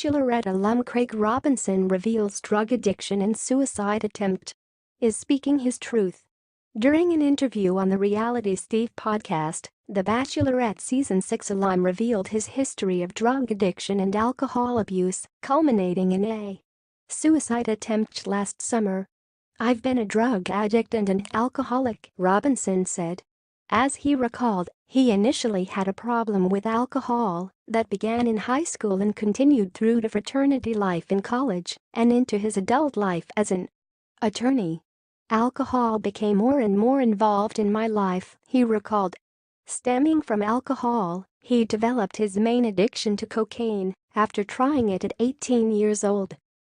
Bachelorette alum Craig Robinson reveals drug addiction and suicide attempt. Is speaking his truth. During an interview on the Reality Steve podcast, The Bachelorette Season 6 alum revealed his history of drug addiction and alcohol abuse, culminating in a suicide attempt last summer. "I've been a drug addict and an alcoholic," Robinson said. As he recalled, he initially had a problem with alcohol that began in high school and continued through to fraternity life in college and into his adult life as an attorney. "Alcohol became more and more involved in my life," he recalled. Stemming from alcohol, he developed his main addiction to cocaine after trying it at 18 years old.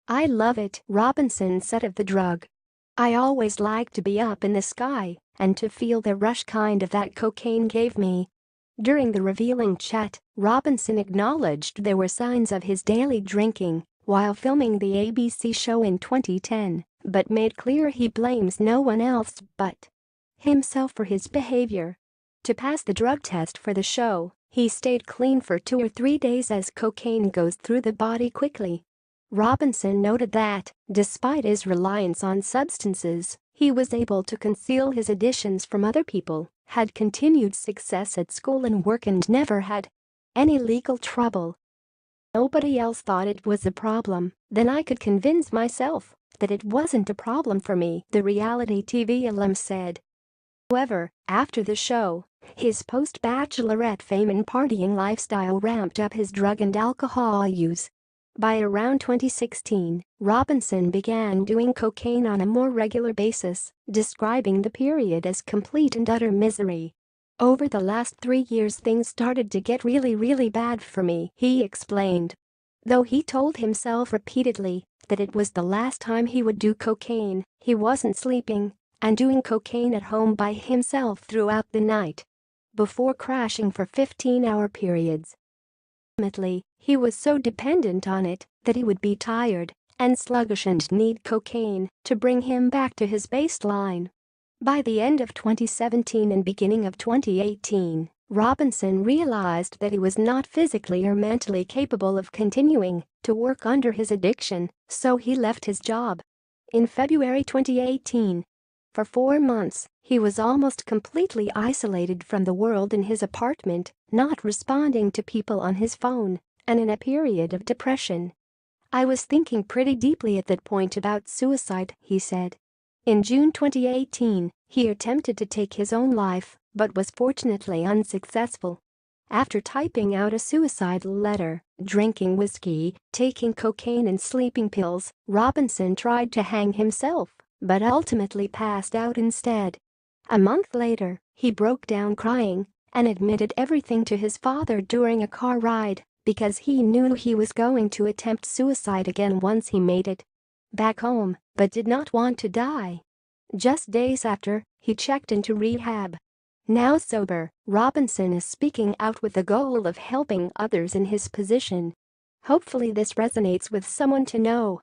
"I love it," Robinson said of the drug. "I always liked to be up in the sky and to feel the rush kind of that cocaine gave me." During the revealing chat, Robinson acknowledged there were signs of his daily drinking while filming the ABC show in 2010, but made clear he blames no one else but himself for his behavior. To pass the drug test for the show, he stayed clean for 2 or 3 days as cocaine goes through the body quickly. Robinson noted that, despite his reliance on substances, he was able to conceal his additions from other people, had continued success at school and work and never had any legal trouble. "Nobody else thought it was a problem, then I could convince myself that it wasn't a problem for me," the reality TV alum said. However, after the show, his post-Bachelorette fame and partying lifestyle ramped up his drug and alcohol use. By around 2016, Robinson began doing cocaine on a more regular basis, describing the period as complete and utter misery. "Over the last 3 years things started to get really bad for me," he explained. Though he told himself repeatedly that it was the last time he would do cocaine, he wasn't sleeping and doing cocaine at home by himself throughout the night before crashing for 15-hour periods. Ultimately, he was so dependent on it that he would be tired and sluggish and need cocaine to bring him back to his baseline. By the end of 2017 and beginning of 2018, Robinson realized that he was not physically or mentally capable of continuing to work under his addiction, so he left his job. In February 2018, for 4 months, he was almost completely isolated from the world in his apartment, not responding to people on his phone, and in a period of depression. "I was thinking pretty deeply at that point about suicide," he said. In June 2018, he attempted to take his own life, but was fortunately unsuccessful. After typing out a suicide letter, drinking whiskey, taking cocaine and sleeping pills, Robinson tried to hang himself, but ultimately passed out instead. A month later, he broke down crying and admitted everything to his father during a car ride because he knew he was going to attempt suicide again once he made it back home, but did not want to die. Just days after, he checked into rehab. Now sober, Robinson is speaking out with the goal of helping others in his position. Hopefully this resonates with someone to know.